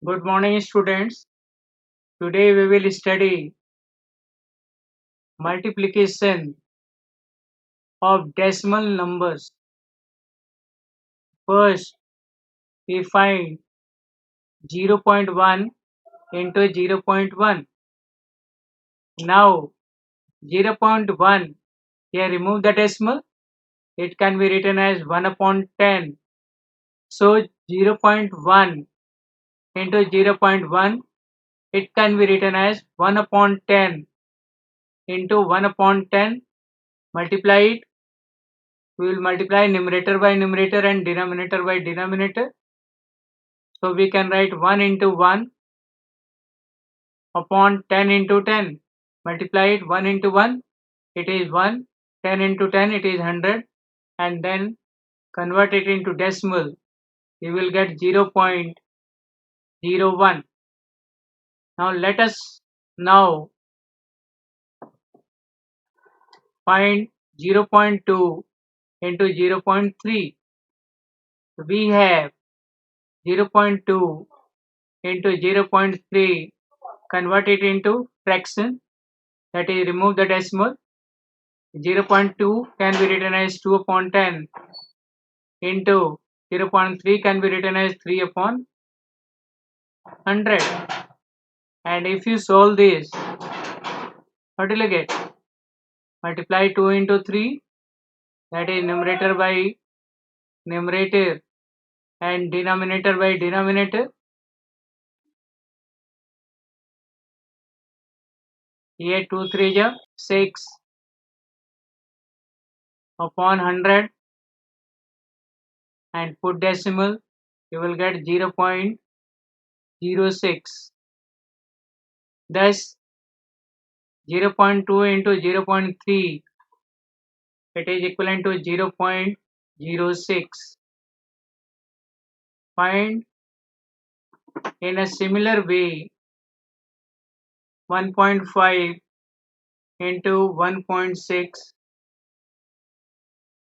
Good morning, students. Today we will study multiplication of decimal numbers. First, we find 0.1 into 0.1. Now, 0.1, here remove the decimal. It can be written as 1 upon 10. So, 0.1 into 0.1, it can be written as 1 upon 10 into 1 upon 10. Multiply it. We will multiply numerator by numerator and denominator by denominator. So we can write 1 into 1 upon 10 into 10. Multiply it 1 into 1, it is 1. 10 into 10, it is 100. And then convert it into decimal. You will get 0.01. Now let us now find 0.2 into 0.3. We have 0.2 into 0.3. Convert it into fraction. That is, remove the decimal. 0.2 can be written as 2 upon 10 into 0.3 can be written as 3 upon 100. And if you solve this, what will you get? Multiply 2 into 3, that is numerator by numerator and denominator by denominator. Here 2 3 is 6 upon 100 and put decimal, you will get 0.06. Thus 0.2 into 0.3, it is equivalent to 0.06. Find in a similar way 1.5 into 1.6,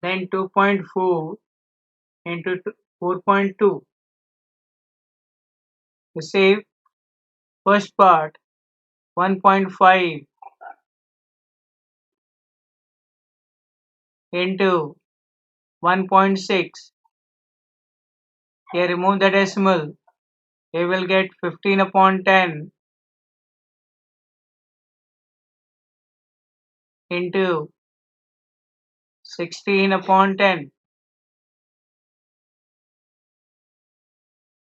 then 2.4 into 4.2. To save first part, 1.5 into 1.6. Here remove the decimal. You will get 15 upon 10 into 16 upon 10.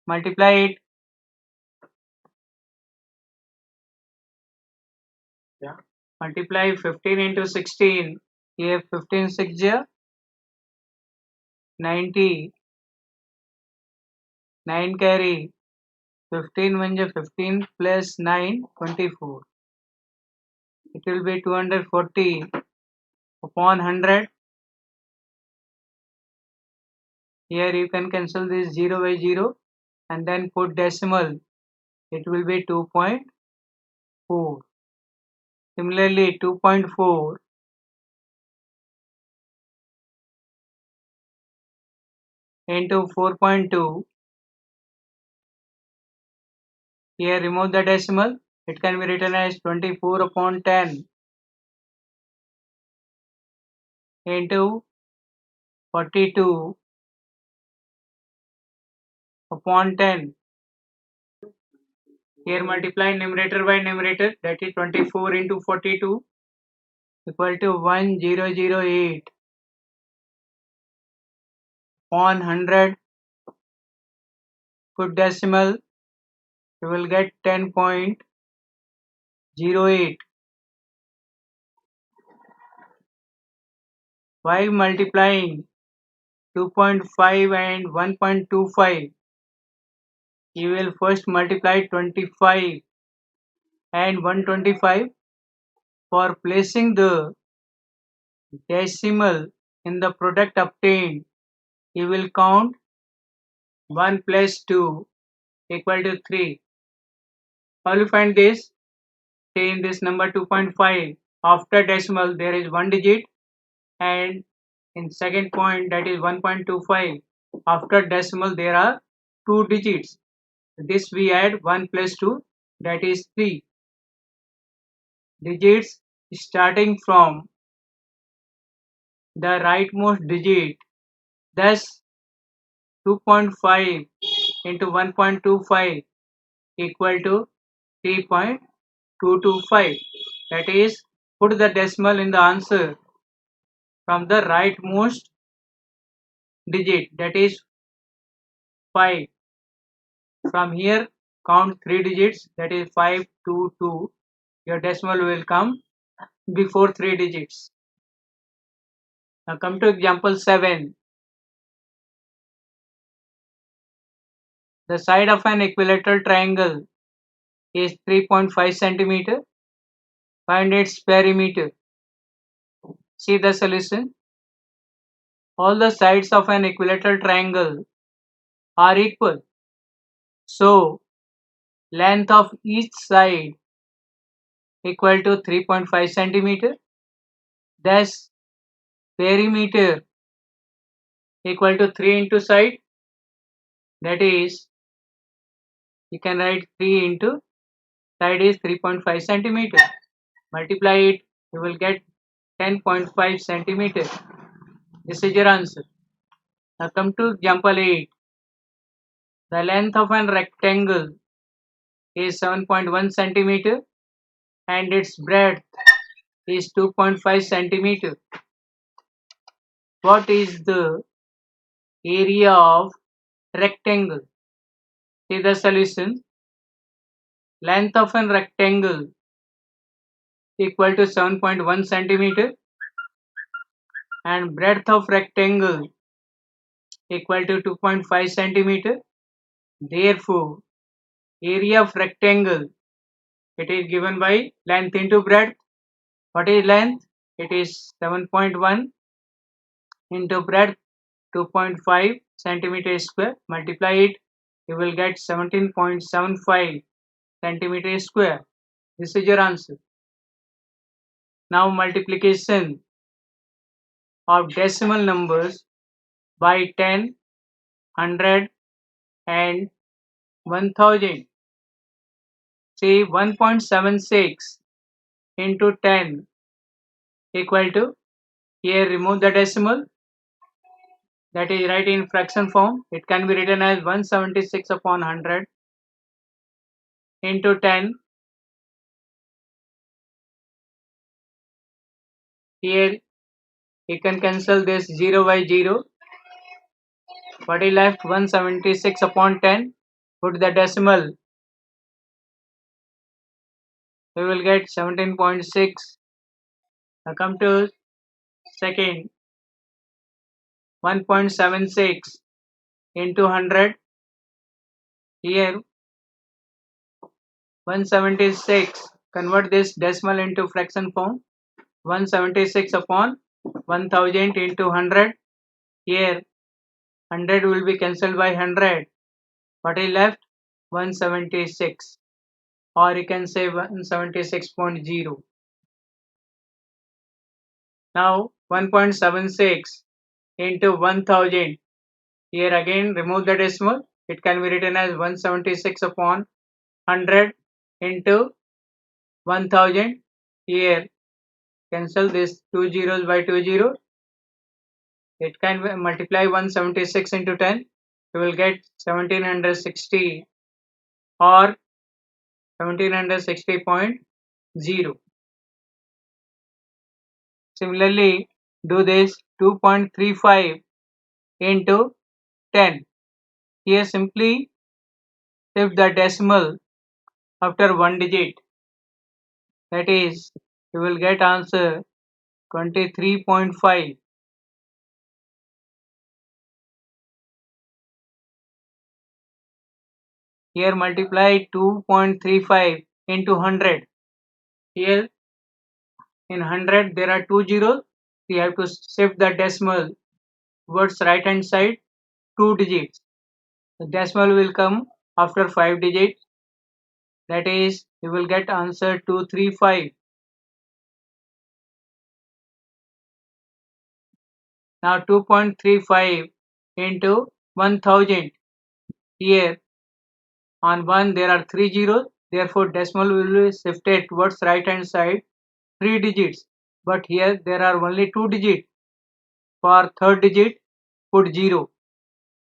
Multiply it. Multiply 15 into 16. Here 15 6 90. 9 carry. 15 1 15 plus 9 24. It will be 240 upon 100. Here you can cancel this 0 by 0 and then put decimal. It will be 2.4. Similarly 2.4 into 4.2. Here remove the decimal. It can be written as 24 upon 10 into 42 upon 10. Here multiply numerator by numerator, that is 24 into 42 equal to 1008 upon 100. Put decimal, you will get 10.08. While multiplying 2.5 and 1.25, you will first multiply 25 and 125. For placing the decimal in the product obtained, you will count 1 plus 2 equal to 3. How will you find this? Say in this number 2.5, after decimal there is 1 digit, and in second point, that is 1.25, after decimal there are 2 digits. This we add 1 plus 2, that is 3 digits starting from the rightmost digit. Thus 2.5 into 1.25 equal to 3.225. That is, put the decimal in the answer from the rightmost digit, that is 5. From here count 3 digits, that is 522. Your decimal will come before 3 digits. Now come to example 7. The side of an equilateral triangle is 3.5 centimeter. Find its perimeter. See the solution. All the sides of an equilateral triangle are equal. So length of each side equal to 3.5 centimeter. Thus perimeter equal to 3 into side, that is, you can write 3 into side is 3.5 centimeter. Multiply it, you will get 10.5 centimeter. This is your answer. Now come to example 8. The length of an rectangle is 7.1 centimeter and its breadth is 2.5 centimeter. What is the area of rectangle? See the solution. Length of an rectangle equal to 7.1 centimeter and breadth of rectangle equal to 2.5 centimeter. Therefore, area of rectangle, it is given by length into breadth. What is length? It is 7.1 into breadth 2.5 centimeter square. Multiply it, you will get 17.75 centimeter square. This is your answer. Now multiplication of decimal numbers by 10, 100 and 1000. See 1.76 into 10 equal to, here remove the decimal, that is right in fraction form. It can be written as 176 upon 100 into 10. Here you can cancel this 0 by 0. What is left? 176 upon 10. Put the decimal. We will get 17.6. Now come to second. 1.76 into 100. Here 176. Convert this decimal into fraction form. 176 upon 1000 into 100. Here 100 will be cancelled by 100. What is left? 176, or you can say 176.0. Now 1.76 into 1000. Here again remove the decimal. It can be written as 176 upon 100 into 1000. Here cancel this 2 zeros by 2 zero. It can multiply 176 into 10. You will get 1760 or 1760.0. Similarly, do this 2.35 into 10. Here simply shift the decimal after one digit. That is, you will get answer 23.5. Here multiply 2.35 into 100. Here in 100 there are 2 zeros. You have to shift the decimal towards right hand side 2 digits. The decimal will come after 5 digits. That is, you will get answer 235. Now 2.35 into 1000. Here On 1 there are 3 zeros, therefore decimal will be shifted towards right hand side 3 digits. But here there are only 2 digits. For third digit, put 0.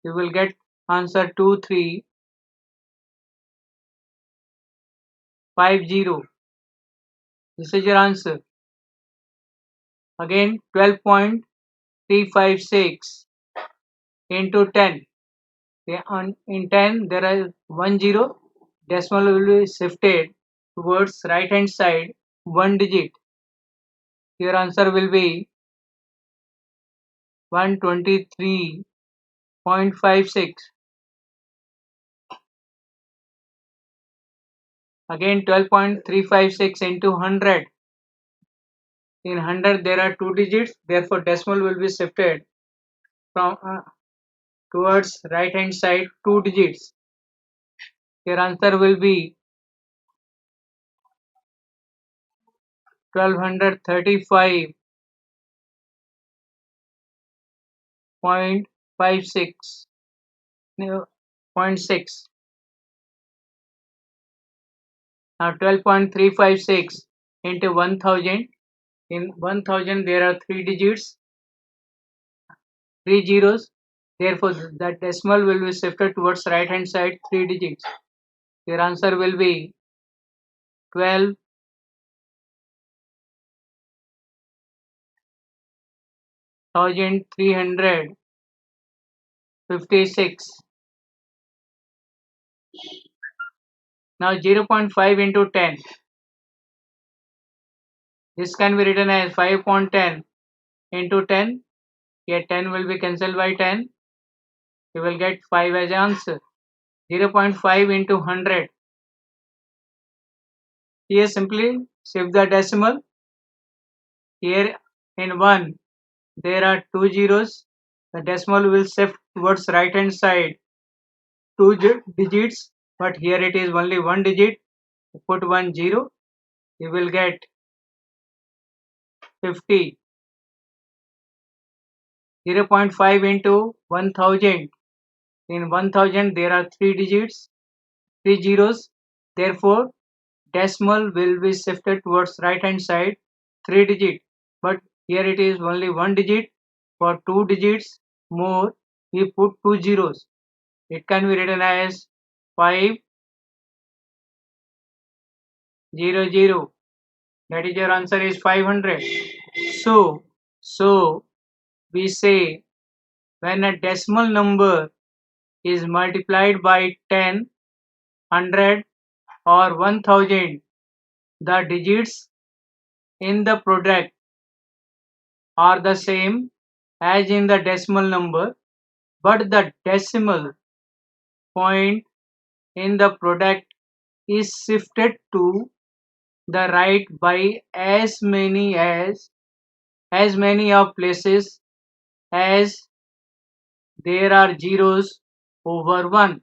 You will get answer 2350. This is your answer. Again 12.356 into 10. In 10 there is 1 0. Decimal will be shifted towards right hand side 1 digit. Your answer will be 123.56. Again 12.356 into 100. In 100 there are 2 digits, therefore decimal will be shifted from towards right hand side 2 digits. Your answer will be 1235.56. No, 0.6. Now 12.356 into 1000. In 1000 there are 3 digits, 3 zeros. Therefore that decimal will be shifted towards right hand side 3 digits. Your answer will be 12,356. Now 0.5 into 10. This can be written as 5 upon 10 into 10. Here 10 will be cancelled by 10. You will get 5 as answer. 0.5 into 100. Here simply shift the decimal. Here in 1 there are 2 zeros. The decimal will shift towards right hand side 2 digits, but here it is only 1 digit. Put 1 0. You will get 50. 0.5 into 1000. In 1000 there are 3 digits, 3 zeros. Therefore decimal will be shifted towards right hand side 3 digit. But here it is only 1 digit. For 2 digits more we put 2 zeros. It can be written as 500. That is your answer is 500. So we say when a decimal number is multiplied by 10, 100 or 1000, the digits in the product are the same as in the decimal number, but the decimal point in the product is shifted to the right by as many of places as there are zeros over 1.